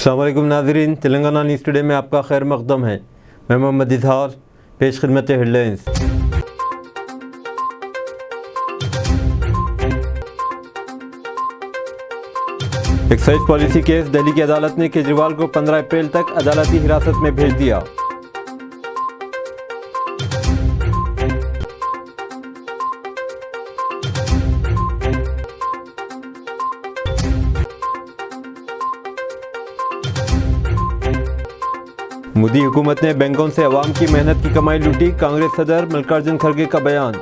السلام علیکم ناظرین، تلنگانہ نیوز ٹوڈے میں آپ کا خیر مقدم ہے۔ میں محمد اظہار، پیش خدمت headlines. Excise policy case, Delhi کی عدالت نے کیجریوال کو 15 اپریل تک عدالتی حراست میں بھیج دیا۔ مودی حکومت نے بینکوں سے عوام کی محنت کی کمائی لوٹی، کانگریس صدر ملکاراجن کھڑگے کا بیان۔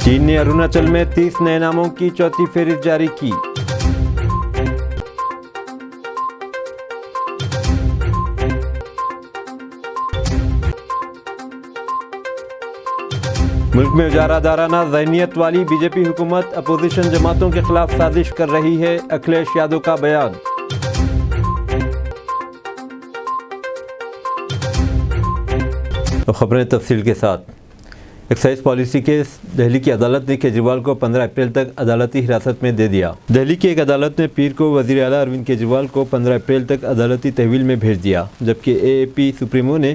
چین نے اروناچل میں 30 نئے ناموں کی چوتھی فہرست جاری کی۔ ملک میں اجارہ دارانہ ذہنیت والی بی جے پی حکومت اپوزیشن جماعتوں کے خلاف سازش کر رہی ہے، اکھلیش یادو کا بیان۔ خبریں تفصیل کے ساتھ۔ ایکسائز پالیسی کیس، دہلی کی عدالت نے کیجریوال کو 15 اپریل تک عدالتی حراست میں دے دیا۔ دہلی کی ایک عدالت نے پیر کو وزیر اعلیٰ اروند کیجریوال کو 15 اپریل تک عدالتی تحویل میں بھیج دیا، جبکہ اے اے پی سپریمو نے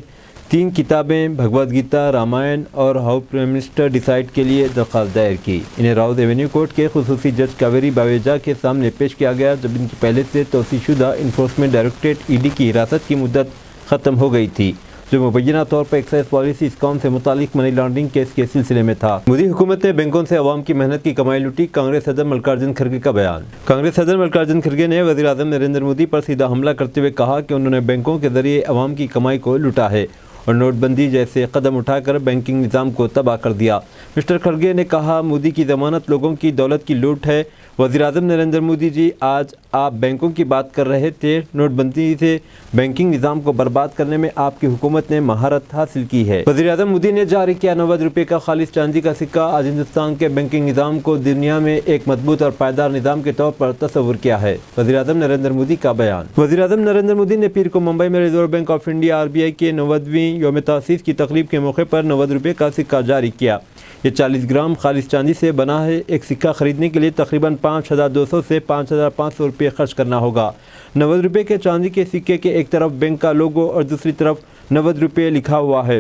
3 کتابیں بھگوت گیتا، رامائن اور ہاؤ پرائم منسٹر ڈیسائیڈ کے لیے درخواست دائر کی۔ انہیں راؤز ایونیو کورٹ کے خصوصی جج کاویری باویجا کے سامنے پیش کیا گیا، جب ان کی پہلے سے توسیع شدہ انفورسمنٹ ڈائریکٹوریٹ ای ڈی کی حراست کی مدت ختم ہو گئی تھی، جو مبینہ طور پر ایکسائز پالیسی اسکام سے متعلق منی لانڈرنگ کیس کے سلسلے میں تھا۔ مودی حکومت نے بینکوں سے عوام کی محنت کی کمائی لوٹی، کانگریس صدر ملکاراجن کھڑگے کا بیان۔ کانگریس صدر ملکاراجن کھڑگے نے وزیر اعظم نریندر مودی پر سیدھا حملہ کرتے ہوئے کہا کہ انہوں نے بینکوں کے ذریعے عوام کی کمائی کو لوٹا ہے اور نوٹ بندی جیسے قدم اٹھا کر بینکنگ نظام کو تباہ کر دیا۔ مسٹر کھڑگے نے کہا، مودی کی ضمانت لوگوں کی دولت کی لوٹ ہے۔ وزیر اعظم نریندر مودی جی، آج آپ بینکوں کی بات کر رہے تھے۔ نوٹ بندی سے بینکنگ نظام کو برباد کرنے میں آپ کی حکومت نے مہارت حاصل کی ہے۔ وزیر اعظم مودی نے جاری کیا 90 روپے کا خالص چاندی کا سکہ۔ آج ہندوستان کے بینکنگ نظام کو دنیا میں ایک مضبوط اور پائیدار نظام کے طور پر تصور کیا ہے، وزیر اعظم نریندر مودی کا بیان۔ وزیر اعظم نریندر مودی نے پیر کو ممبئی میں reserve bank of India RBI کے 90ویں یوم تاسیس کی تقریب کے موقع پر 90 روپے کا سکہ جاری کیا۔ یہ 40 گرام خالص چاندی سے بنا ہے۔ ایک سکہ خریدنے کے لیے تقریباً 5200 سے 5500 روپے خرچ کرنا ہوگا۔ 90 روپے کے چاندی کے سکے کے ایک طرف بینک کا لوگو اور دوسری طرف 90 روپے لکھا ہوا ہے۔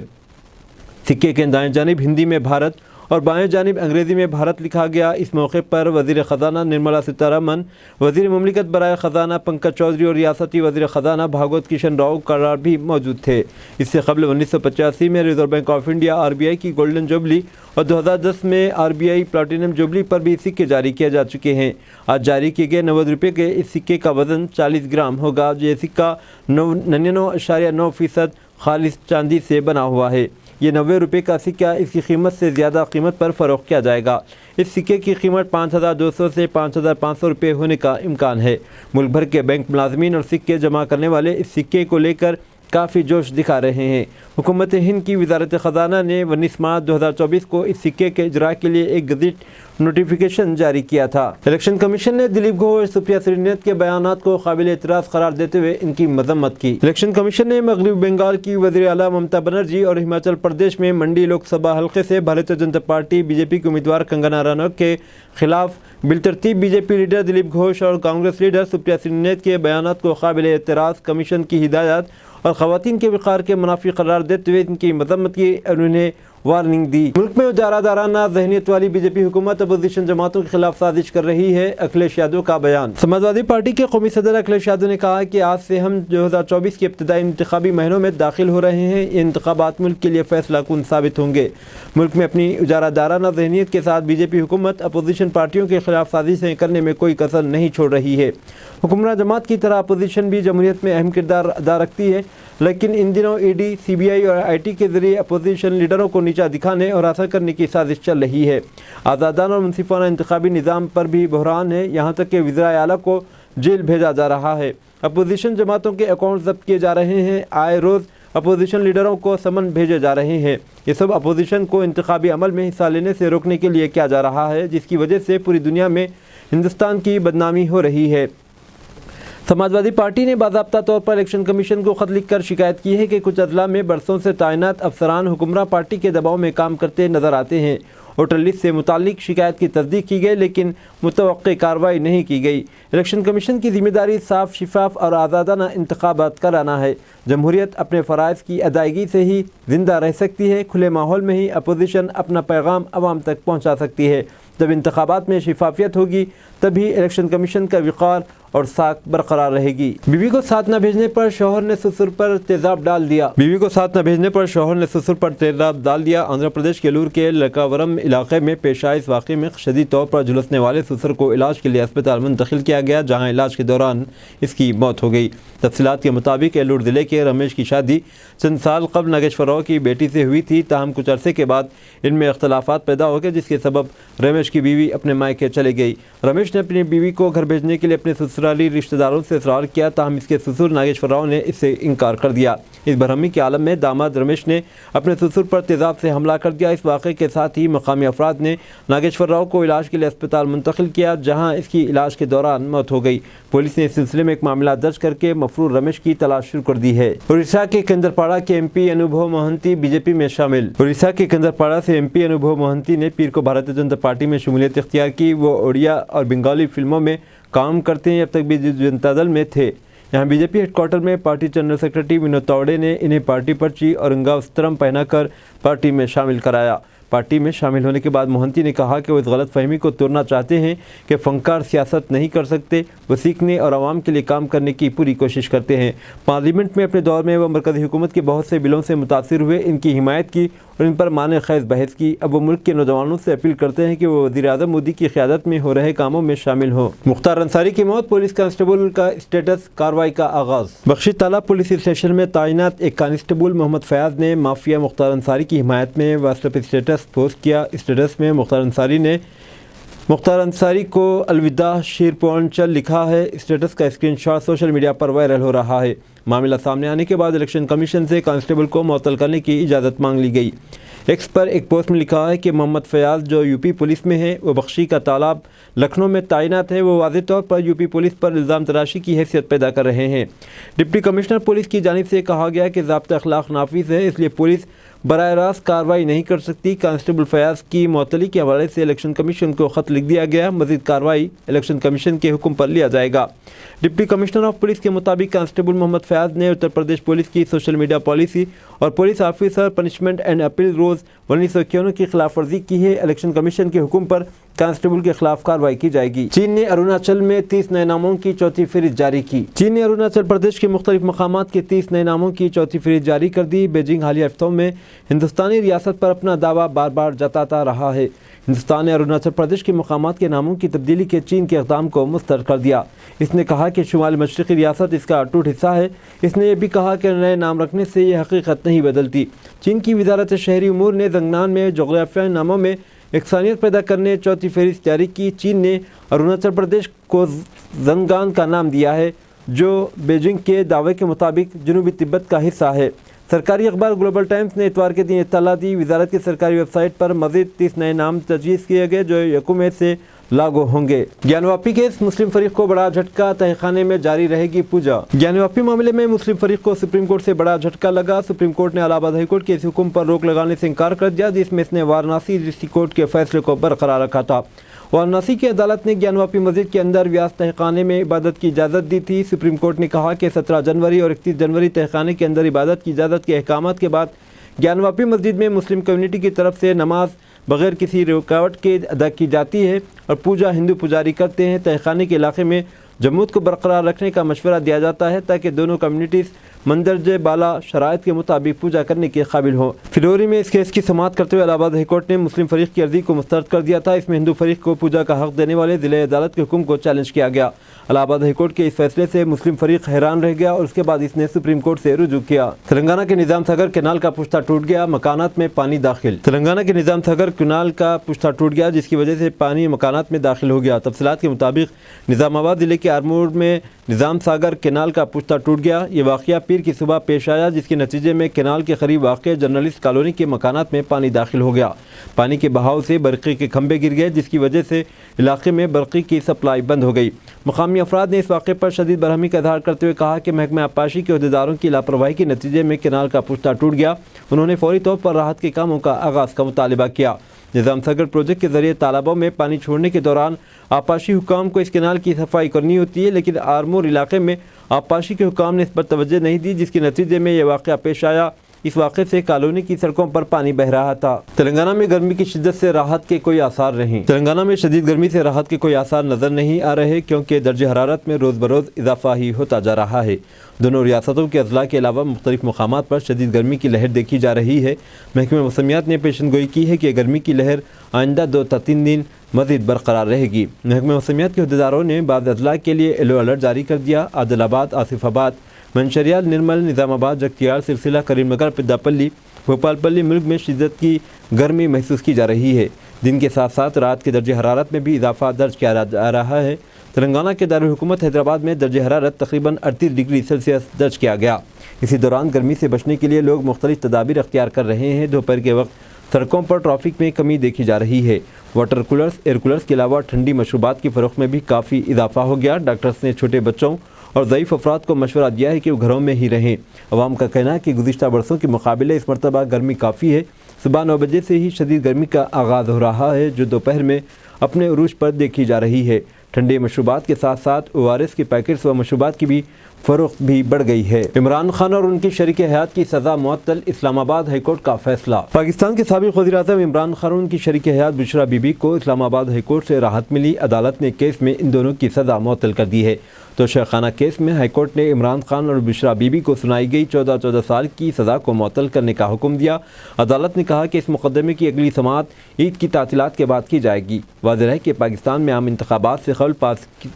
سکے کے دائیں جانب ہندی میں بھارت اور بائیں جانب انگریزی میں بھارت لکھا گیا۔ اس موقع پر وزیر خزانہ نرملا سیتارمن، وزیر مملکت برائے خزانہ پنکج چودھری اور ریاستی وزیر خزانہ بھاگوت کشن راؤ کرار بھی موجود تھے۔ اس سے قبل 1985 میں reserve bank of India RBI کی گولڈن جوبلی اور 2010 میں RBI پلاٹینم جوبلی پر بھی سکے جاری کیے جا چکے ہیں۔ آج جاری کیے گئے 90 روپے کے اس سکے کا وزن 40 گرام ہوگا۔ یہ سکہ 99.9% خالص چاندی سے بنا ہوا ہے۔ یہ 90 روپے کا سکہ اس کی قیمت سے زیادہ قیمت پر فروخت کیا جائے گا۔ اس سکے کی قیمت 5200 سے 5500 روپے ہونے کا امکان ہے۔ ملک بھر کے بینک ملازمین اور سکے جمع کرنے والے اس سکے کو لے کر کافی جوش دکھا رہے ہیں۔ حکومت ہند کی وزارت خزانہ نے 19 مارچ 2024 کو اس سکے کے اجرا کے لیے ایک گزٹ نوٹیفیکیشن جاری کیا تھا۔ الیکشن کمیشن نے دلیپ گھوش، سپریا سرینیت کے بیانات کو قابل اعتراض قرار دیتے ہوئے ان کی مذمت کی۔ الیکشن کمیشن نے مغربی بنگال کی وزیر اعلیٰ ممتا بنرجی اور ہماچل پردیش میں منڈی لوک سبھا حلقے سے بھارتیہ جنتا پارٹی BJP کی امیدوار کنگنا رنوت کے خلاف بالترتیب BJP لیڈر دلیپ گھوش اور کانگریس لیڈر سپریا سرینیت کے بیانات کو قابل اعتراض کمیشن کی ہدایات اور خواتین کے وقار کے منافی قرار دیتے ہوئے ان کی مذمت کی اور انہیں وارننگ دی۔ ملک میں اجارہ دارانہ ذہنیت والی BJP حکومت اپوزیشن جماعتوں کے خلاف سازش کر رہی ہے، اکھلیش یادو کا بیان۔ سماجوادی پارٹی کے قومی صدر اکھلیش یادو نے کہا کہ آج سے ہم 2024 کے ابتدائی انتخابی مہینوں میں داخل ہو رہے ہیں۔ یہ انتخابات ملک کے لیے فیصلہ کن ثابت ہوں گے۔ ملک میں اپنی اجارہ دارانہ ذہنیت کے ساتھ BJP حکومت اپوزیشن پارٹیوں کے خلاف سازشیں کرنے میں کوئی کسر نہیں چھوڑ رہی ہے۔ حکمراں جماعت کی طرح اپوزیشن بھی جمہوریت میں اہم کردار ادا رکھتی ہے، لیکن ان دنوں ED، CBI اور IT کے ذریعے اپوزیشن لیڈروں کو نیچا دکھانے اور ایسا کرنے کی سازش چل رہی ہے۔ آزادانہ اور منصفانہ انتخابی نظام پر بھی بحران ہے، یہاں تک کہ وزرائے اعلیٰ کو جیل بھیجا جا رہا ہے۔ اپوزیشن جماعتوں کے اکاؤنٹ ضبط کیے جا رہے ہیں۔ آئے روز اپوزیشن لیڈروں کو سمن بھیجے جا رہے ہیں۔ یہ سب اپوزیشن کو انتخابی عمل میں حصہ لینے سے روکنے کے لیے کیا جا رہا ہے، جس کی وجہ سے پوری دنیا میں ہندوستان کی بدنامی ہو رہی ہے۔ سماجوادی پارٹی نے باضابطہ طور پر الیکشن کمیشن کو خط لکھ کر شکایت کی ہے کہ کچھ اضلاع میں برسوں سے تعینات افسران حکمراں پارٹی کے دباؤ میں کام کرتے نظر آتے ہیں۔ ووٹر لسٹ سے متعلق شکایت کی تصدیق کی گئی لیکن متوقع کارروائی نہیں کی گئی۔ الیکشن کمیشن کی ذمہ داری صاف، شفاف اور آزادانہ انتخابات کرانا ہے۔ جمہوریت اپنے فرائض کی ادائیگی سے ہی زندہ رہ سکتی ہے۔ کھلے ماحول میں ہی اپوزیشن اپنا پیغام عوام تک پہنچا سکتی ہے۔ جب انتخابات میں شفافیت ہوگی تبھی الیکشن کمیشن کا وقار اور ساکھ برقرار رہے گی۔ بیوی کو ساتھ نہ بھیجنے پر شوہر نے سسر پر تیزاب ڈال دیا۔ بیوی کو ساتھ نہ بھیجنے پر شوہر نے سسر پر تیزاب ڈال دیا۔ آندھرا پردیش کے ایلور کے لکاورم علاقے میں پیش آئے اس واقعے میں شدید طور پر جھلسنے والے سسر کو علاج کے لیے اسپتال منتقل کیا گیا، جہاں علاج کے دوران اس کی موت ہو گئی۔ تفصیلات کے مطابق ایلور ضلع کے رمیش کی شادی چند سال قبل ناگیشور راؤ کی بیٹی سے ہوئی تھی، تاہم کچھ عرصے کے بعد ان میں اختلافات پیدا ہو گئے، جس کے سبب رمیش کی بیوی اپنے مائکے چلے گئی۔ رمیش نے اپنی بیوی کو گھر بھیجنے کے لیے اپنے سسرالی رشتہ داروں سے اصرار کیا، تاہم اس کے سسر ناگیشور راؤ نے اس سے انکار کر دیا۔ اس برہمی کے عالم میں داماد رمیش نے اپنے سسر پر تیزاب سے حملہ کر دیا۔ اس واقعے کے ساتھ ہی مقامی افراد نے ناگیشور راؤ کو علاج کے لیے اسپتال منتقل کیا، جہاں اس کی علاج کے دوران موت ہو گئی۔ پولیس نے اس سلسلے میں ایک معاملہ درج کر کے مفرور رمیش کی تلاش شروع کر دی ہے۔ اڑیسہ کے کیندرپاڑا کے ایم پی انوبھو مہنتی بی جے پی میں شامل۔ اڑیسہ کے کیندرپاڑا سے ایم پی انوبھو مہنتی نے پیر کو بھارتیہ جنتا پارٹی میں شمولیت اختیار کی۔ وہ اڑیا اور بنگالی فلموں میں کام کرتے ہیں، اب تک بھی جنتا دل میں تھے۔ یہاں B J P headquarter میں party general secretary Vinod Tawde نے انہیں پارٹی پرچی اور انگاوسترم پہنا کر پارٹی میں شامل کرایا۔ پارٹی میں شامل ہونے کے بعد مہنتی نے کہا کہ وہ اس غلط فہمی کو توڑنا چاہتے ہیں کہ فنکار سیاست نہیں کر سکتے، وہ سیکھنے اور عوام کے لیے کام کرنے کی پوری کوشش کرتے ہیں۔ پارلیمنٹ میں اپنے دور میں وہ مرکزی حکومت کے بہت سے بلوں سے متاثر ہوئے، ان کی حمایت کی اور ان پر معنی خیز بحث کی۔ اب وہ ملک کے نوجوانوں سے اپیل کرتے ہیں کہ وہ وزیر اعظم مودی کی قیادت میں ہو رہے کاموں میں شامل ہوں۔ مختار انصاری کی موت، پولیس کانسٹیبل کا اسٹیٹس، کارروائی کا آغاز۔ بخشی تالاب پولیس اسٹیشن میں تعینات ایک کانسٹیبل محمد فیاض نے مافیا مختار انصاری کی حمایت میں واٹس ایپ اسٹیٹس پوسٹ کیا۔ اسٹیٹس میں مختار انصاری نے مختار انصاری کو الوداع شیر پوانچل لکھا ہے۔ اسٹیٹس کا اسکرین شاٹ سوشل میڈیا پر وائرل ہو رہا ہے۔ معاملہ سامنے آنے کے بعد الیکشن کمیشن سے کانسٹیبل کو معطل کرنے کی اجازت مانگ لی گئی۔ ایکس پر ایک پوسٹ میں لکھا ہے کہ محمد فیاض جو یو پی پولیس میں ہیں، وہ بخشی کا تالاب لکھنؤ میں تعینات ہے، وہ واضح طور پر یو پی پولیس پر الزام تراشی کی حیثیت پیدا کر رہے ہیں۔ ڈپٹی کمشنر پولیس کی جانب سے کہا گیا کہ ضابطہ اخلاق نافذ ہے، اس لیے پولیس براہ راست کارروائی نہیں کر سکتی۔ کانسٹیبل فیاض کی معطلی کے حوالے سے الیکشن کمیشن کو خط لکھ دیا گیا، مزید کارروائی الیکشن کمیشن کے حکم پر لیا جائے گا۔ ڈپٹی کمشنر آف پولیس کے مطابق کانسٹیبل محمد فیاض نے اتر پردیش پولیس کی سوشل میڈیا پالیسی اور police officer punishment and appeal rules 1951 کی خلاف ورزی کی ہے۔ الیکشن کمیشن کے حکم پر کانسٹیبل کے خلاف کارروائی کی جائے گی۔ چین نے اروناچل میں 30 نئے ناموں کی چوتھی فہرست جاری کی۔ چین نے اروناچل پردیش کے مختلف مقامات کے 30 نئے ناموں کی چوتھی فہرست جاری کر دی۔ بیجنگ حالیہ ہفتوں میں ہندوستانی ریاست پر اپنا دعویٰ بار بار جتاتا رہا ہے۔ ہندوستان نے اروناچل پردیش کے مقامات کے ناموں کی تبدیلی کے چین کے اقدام کو مسترد کر دیا۔ اس نے کہا کہ شمال مشرقی ریاست اس کا اٹوٹ حصہ ہے۔ اس نے یہ بھی کہا کہ نئے نام رکھنے سے یہ حقیقت نہیں بدلتی۔ چین کی وزارت شہری امور نے زنگنان میں جغرافیائی ناموں میں یکسانیت پیدا کرنے چوتھی فہرست جاری کی۔ چین نے اروناچل پردیش کو زنگان کا نام دیا ہے، جو بیجنگ کے دعوے کے مطابق جنوبی تبت کا حصہ ہے۔ سرکاری اخبار گلوبل ٹائمز نے اتوار کے دن اطلاع دی، وزارت کی سرکاری ویب سائٹ پر مزید 30 نئے نام تجویز کیے گئے جو 1 مئی سے لاگو ہوں گے۔ گیان واپی کیس، مسلم فریق کو بڑا جھٹکا، تہہ خانے میں جاری رہے گی پوجا۔ گیان واپی معاملے میں مسلم فریق کو سپریم کورٹ سے بڑا جھٹکا لگا۔ سپریم کورٹ نے الہ آباد ہائی کورٹ کے اس حکم پر روک لگانے سے انکار کر دیا، جس میں اس نے وارانسی ڈسٹرکٹ کورٹ کے فیصلے کو برقرار رکھا تھا۔ وارانسی کی عدالت نے گیان واپی مسجد کے اندر ویاس تہہ خانے میں عبادت کی اجازت دی تھی۔ سپریم کورٹ نے کہا کہ 17 جنوری اور 31 جنوری تہہ خانے کے اندر عبادت کی اجازت کے احکامات کے بعد گیان واپی مسجد میں مسلم کمیونٹی کی طرف سے نماز بغیر کسی رکاوٹ کے ادا کی جاتی ہے اور پوجا ہندو پجاری کرتے ہیں۔ تہہ خانے کے علاقے میں جمود کو برقرار رکھنے کا مشورہ دیا جاتا ہے تاکہ دونوں کمیونٹیز مندرجہ بالا شرائط کے مطابق پوجا کرنے کے قابل ہوں۔ فروری میں اس کیس کی سماعت کرتے ہوئے الہ آباد ہائی کورٹ نے مسلم فریق کی عرضی کو مسترد کر دیا تھا۔ اس میں ہندو فریق کو پوجا کا حق دینے والے ضلع عدالت کے حکم کو چیلنج کیا گیا۔ الہ آباد ہائی کورٹ کے اس فیصلے سے مسلم فریق حیران رہ گیا اور اس کے بعد اس نے سپریم کورٹ سے رجوع کیا۔ تلنگانہ کے نظام ساگر کینال کا پشتہ ٹوٹ گیا، مکانات میں پانی داخل۔ تلنگانہ کے نظام ساگر کینال کا پشتہ ٹوٹ گیا، جس کی وجہ سے پانی مکانات میں داخل ہو گیا۔ تفصیلات کے مطابق نظام آباد ضلع کے آرمور میں نظام ساگر کینال کا پشتہ ٹوٹ گیا۔ یہ واقعہ پیر کی صبح پیش آیا، جس کے نتیجے میں کینال کے قریب واقع جرنلسٹ کالونی کے مکانات میں پانی داخل ہو گیا۔ پانی کے بہاؤ سے برقی کے کھمبے گر گئے، جس کی وجہ سے علاقے میں برقی کی سپلائی بند ہو گئی۔ مقامی افراد نے اس واقعے پر شدید برہمی کا اظہار کرتے ہوئے کہا کہ محکمہ آبپاشی کے عہدیداروں کی لاپرواہی کے نتیجے میں کینال کا پشتہ ٹوٹ گیا۔ انہوں نے فوری طور پر راحت کے کاموں کا آغاز کا مطالبہ کیا۔ نظام سگڑ پروجیکٹ کے ذریعے تالابوں میں پانی چھوڑنے کے دوران آبپاشی حکام کو اس کینال کی صفائی کرنی ہوتی ہے، لیکن آرمور علاقے میں آبپاشی کے حکام نے اس پر توجہ نہیں دی، جس کے نتیجے میں یہ واقعہ پیش آیا۔ اس واقعے سے کالونی کی سڑکوں پر پانی بہہ رہا تھا۔ تلنگانہ میں گرمی کی شدت سے راحت کے کوئی آثار نہیں۔ تلنگانہ میں شدید گرمی سے راحت کے کوئی آثار نظر نہیں آ رہے، کیونکہ درجہ حرارت میں روز بروز اضافہ ہی ہوتا جا رہا ہے۔ دونوں ریاستوں کے اضلاع کے علاوہ مختلف مقامات پر شدید گرمی کی لہر دیکھی جا رہی ہے۔ محکمہ موسمیات نے پیشن گوئی کی ہے کہ گرمی کی لہر آئندہ 2 تا 3 دن مزید برقرار رہے گی۔ محکمہ موسمیات کے عہدیداروں نے بعض اضلاع کے لیے یلو الرٹ جاری کر دیا۔ عادل آباد، آصف آباد، منشریال، نرمل، نظام آباد، جگتیال، سلسلہ، کریم نگر، پداپلی، بھوپال پلی ملک میں شدت کی گرمی محسوس کی جا رہی ہے۔ دن کے ساتھ ساتھ رات کے درجہ حرارت میں بھی اضافہ درج کیا جا رہا ہے۔ تلنگانہ کے دارالحکومت حیدرآباد میں درجہ حرارت تقریباً 38 ڈگری سیلسیس درج کیا گیا۔ اسی دوران گرمی سے بچنے کے لیے لوگ مختلف تدابیر اختیار کر رہے ہیں۔ دوپہر کے وقت سڑکوں پر ٹریفک میں کمی دیکھی جا رہی ہے۔ واٹر کولرز، ایئر کولرز کے علاوہ ٹھنڈی مشروبات کی فروخت میں بھی کافی اضافہ ہو گیا۔ ڈاکٹرز نے چھوٹے بچوں اور ضعیف افراد کو مشورہ دیا ہے کہ وہ گھروں میں ہی رہیں۔ عوام کا کہنا ہے کہ گزشتہ برسوں کے مقابلے اس مرتبہ گرمی کافی ہے۔ صبح 9 بجے سے ہی شدید گرمی کا آغاز ہو رہا ہے، جو دوپہر میں اپنے عروج پر دیکھی جا رہی ہے۔ ٹھنڈے مشروبات کے ساتھ ساتھ ORS کے پیکٹس و مشروبات کی بھی فروخت بھی بڑھ گئی ہے۔ عمران خان اور ان کی شریک حیات کی سزا معطل، اسلام آباد ہائی کورٹ کا فیصلہ۔ پاکستان کے سابق وزیر اعظم عمران خان اور ان کی شریک حیات بشرا بی بی کو اسلام آباد ہائی کورٹ سے راحت ملی۔ عدالت نے کیس میں ان دونوں کی سزا معطل کر دی ہے۔ توشیخانہ کیس میں ہائی کورٹ نے عمران خان اور بشرا بی بی کو سنائی گئی 14 سال کی سزا کو معطل کرنے کا حکم دیا۔ عدالت نے کہا کہ اس مقدمے کی اگلی سماعت عید کی تعطیلات کے بعد کی جائے گی۔ واضح ہے کہ پاکستان میں عام انتخابات سے قبل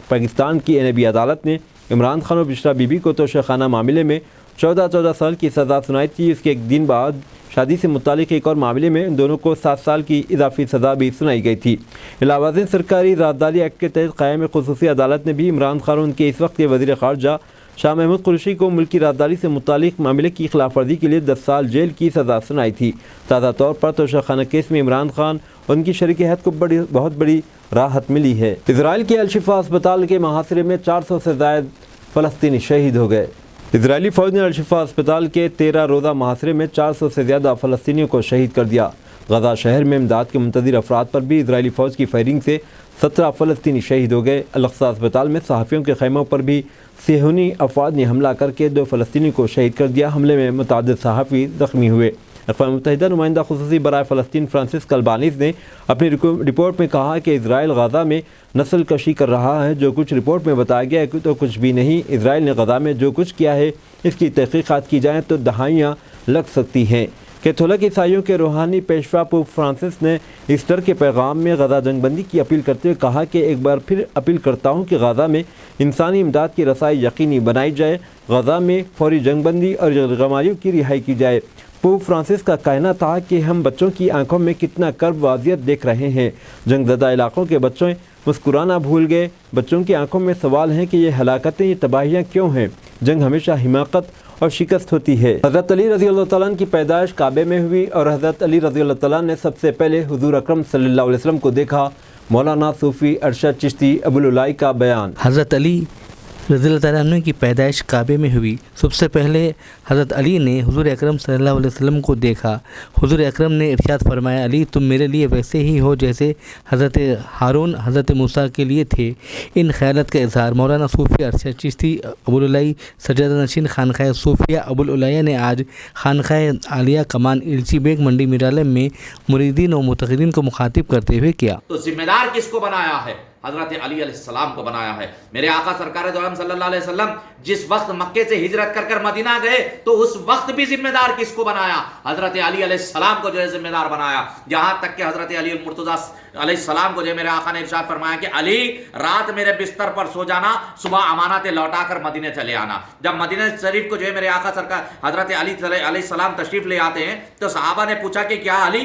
پاکستان کی NAB عدالت نے عمران خان اور بشرا بی بی کو توشیخانہ معاملے میں 14 سال کی سزا سنائی تھی۔ اس کے ایک دن بعد شادی سے متعلق ایک اور معاملے میں ان دونوں کو 7 سال کی اضافی سزا بھی سنائی گئی تھی۔ علاوہ ازیں سرکاری رازداری ایکٹ کے تحت قائم خصوصی عدالت نے بھی عمران خان اور ان کے اس وقت کے وزیر خارجہ شاہ محمود قریشی کو ملکی رازداری سے متعلق معاملے کی خلاف ورزی کے لیے 10 سال جیل کی سزا سنائی تھی۔ تازہ طور پر توشیخانہ کیس میں عمران خان اور ان کی شریک حیات کو بہت بڑی راحت ملی ہے۔ اسرائیل کے الشفا اسپتال کے محاصرے میں 400 سے زائد فلسطینی شہید ہو گئے۔ اسرائیلی فوج نے الشفا اسپتال کے 13 روزہ محاصرے میں 400 سے زیادہ فلسطینیوں کو شہید کر دیا۔ غزہ شہر میں امداد کے منتظر افراد پر بھی اسرائیلی فوج کی فائرنگ سے 17 فلسطینی شہید ہو گئے۔ الاقصی اسپتال میں صحافیوں کے خیموں پر بھی صہیونی افواج نے حملہ کر کے 2 فلسطینی کو شہید کر دیا۔ حملے میں متعدد صحافی زخمی ہوئے۔ اقوام متحدہ نمائندہ خصوصی برائے فلسطین فرانسس البانیز نے اپنی رپورٹ میں کہا کہ اسرائیل غزہ میں نسل کشی کر رہا ہے۔ جو کچھ رپورٹ میں بتایا گیا ہے تو کچھ بھی نہیں۔ اسرائیل نے غزہ میں جو کچھ کیا ہے اس کی تحقیقات کی جائیں تو دہائیاں لگ سکتی ہیں۔ کیتھولک عیسائیوں کے روحانی پیشوا پوپ فرانسس نے ایسٹر کے پیغام میں غزہ جنگ بندی کی اپیل کرتے ہوئے کہا کہ ایک بار پھر اپیل کرتا ہوں کہ غزہ میں انسانی امداد کی رسائی یقینی بنائی جائے، غزہ میں فوری جنگ بندی اور غماریوں کی رہائی کی جائے۔ پوپ فرانسس کا کہنا تھا کہ ہم بچوں کی آنکھوں میں کتنا کرب و اذیت دیکھ رہے ہیں۔ جنگ زدہ علاقوں کے بچوں مسکرانا بھول گئے۔ بچوں کی آنکھوں میں سوال ہے کہ یہ ہلاکتیں، یہ تباہیاں کیوں ہیں؟ جنگ ہمیشہ حماقت اور شکست ہوتی ہے۔ حضرت علی رضی اللہ تعالیٰ عنہ کی پیدائش کعبے میں ہوئی اور حضرت علی رضی اللہ تعالیٰ عنہ نے سب سے پہلے حضور اکرم صلی اللہ علیہ وسلم کو دیکھا۔ مولانا صوفی ارشد چشتی ابوالعلائی کا بیان۔ حضرت علی رضی اللہ تعالیٰ عنہ کی پیدائش کعبے میں ہوئی۔ سب سے پہلے حضرت علی نے حضور اکرم صلی اللہ علیہ وسلم کو دیکھا۔ حضور اکرم نے ارشاد فرمایا، علی تم میرے لیے ویسے ہی ہو جیسے حضرت ہارون حضرت موسیٰ کے لیے تھے۔ ان خیالت کا اظہار مولانا صوفی ارشد چشتی ابوالعلائی سجادہ نشین خانقاہ صوفیہ ابوالعلائیہ نے آج خانقاہ عالیہ کمان ایلچی بیگ منڈی میرالم میں مریدین و متقدین کو مخاطب کرتے ہوئے کیا۔ تو ذمہ دار کس کو بنایا ہے؟ حضرت علی علیہ السلام کو بنایا ہے۔ میرے آقا سرکار دو عالم صلی اللہ علیہ وسلم جس وقت مکے سے ہجرت کر کر مدینہ گئے تو اس وقت بھی ذمہ دار کس کو بنایا؟ حضرت علی علیہ السلام کو جو ہے ذمہ دار بنایا۔ یہاں تک کہ حضرت علی المرتضیٰ علیہ السلام کو جو میرے آقا نے ارشاد فرمایا کہ علی رات میرے بستر پر سو جانا، صبح امانتیں لوٹا کر مدینے چلے آنا۔ جب مدینہ شریف کو جو ہے میرے آقا سرکار حضرت علی علیہ السلام تشریف لے آتے ہیں تو صحابہ نے پوچھا کہ کیا علی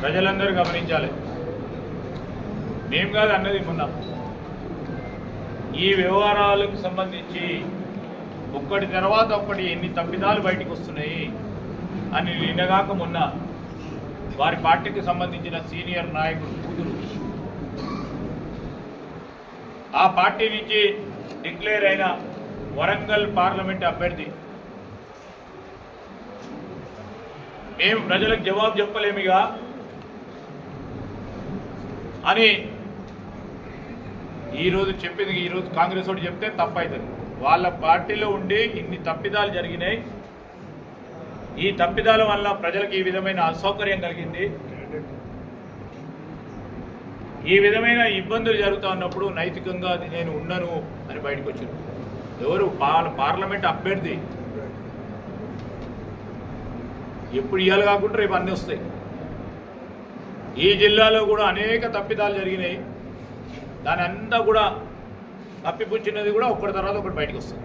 ప్రజలందరూ గమనించాలి, మేము కాదు అన్నది మొన్న ఈ వ్యవహారాలకు సంబంధించి ఒక్కటి తర్వాత ఒక్కటి ఎన్ని తప్పిదాలు బయటకు వస్తున్నాయి అని నిన్నగాక మొన్న వారి పార్టీకి సంబంధించిన సీనియర్ నాయకుడు కూతురు ఆ పార్టీ నుంచి డిక్లేర్ అయిన వరంగల్ పార్లమెంట్ అభ్యర్థి మేము ప్రజలకు జవాబు చెప్పలేమిగా అని ఈరోజు చెప్పింది, ఈరోజు కాంగ్రెస్ వాడు చెప్తే తప్పవుతుంది. వాళ్ళ పార్టీలో ఉండి ఇన్ని తప్పిదాలు జరిగినాయి, ఈ తప్పిదాల వల్ల ప్రజలకు ఈ విధమైన అసౌకర్యం కలిగింది, ఈ విధమైన ఇబ్బందులు జరుగుతూ ఉన్నప్పుడు నైతికంగా నేను ఉండను అని బయటకు వచ్చారు. ఎవరు? పార్లమెంట్ అభ్యర్థి. ఎప్పుడు ఇవాళ కాకుండా రేపు అన్నీ వస్తాయి. ఈ జిల్లాలో కూడా అనేక తప్పిదాలు జరిగినాయి, దాని అంతా కూడా తప్పిపుచ్చినది కూడా ఒకటి తర్వాత ఒకటి బయటకు వస్తుంది.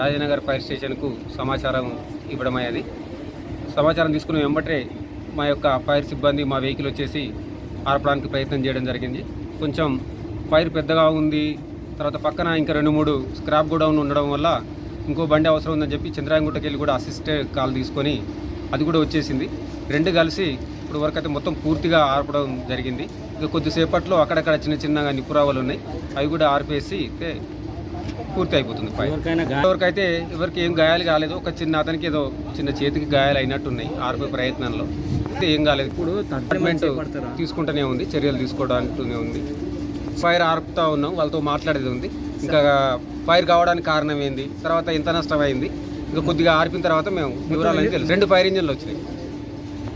రాజనగర్ ఫైర్ స్టేషన్కు సమాచారం ఇవ్వడమైనది. సమాచారం తీసుకుని వెంబటే మా యొక్క ఫైర్ సిబ్బంది మా వెహికల్ వచ్చేసి ఆర్పడానికి ప్రయత్నం చేయడం జరిగింది. కొంచెం ఫైర్ పెద్దగా ఉంది, తర్వాత పక్కన ఇంకా 2-3 స్క్రాప్ గోడౌన్ ఉండడం వల్ల ఇంకో బండి అవసరం ఉందని చెప్పి చంద్రాయగుట్టకి వెళ్ళి కూడా అసిస్ట్ కాల్ తీసుకొని అది కూడా వచ్చేసింది. రెండు కలిసి ఇప్పుడు వరకు అయితే మొత్తం పూర్తిగా ఆర్పడం జరిగింది. ఇంకా కొద్దిసేపట్లో అక్కడక్కడ చిన్నగా నిపురావలు ఉన్నాయి, అవి కూడా ఆర్పేసి పూర్తి అయిపోతుంది. ఎవరికైతే ఎవరికి ఏం గాయాలు కాలేదు. ఒక అతనికి ఏదో చిన్న చేతికి గాయాలు అయినట్టున్నాయి ఆర్పే ప్రయత్నంలో, ఏం కాలేదు. ఇప్పుడు గవర్నమెంట్ తీసుకుంటూనే ఉంది, చర్యలు తీసుకోవడానికినే ఉంది. ఫైర్ ఆర్పుతూ ఉన్నాం, వాళ్ళతో మాట్లాడేది ఉంది. ఇంకా ఫైర్ కావడానికి కారణం ఏంది, తర్వాత ఎంత నష్టమైంది, ఇంకా కొద్దిగా ఆర్పిన తర్వాత మేము వివరాలు తెలుసు. 2 ఫైర్ ఇంజన్లు వచ్చినాయి.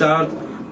4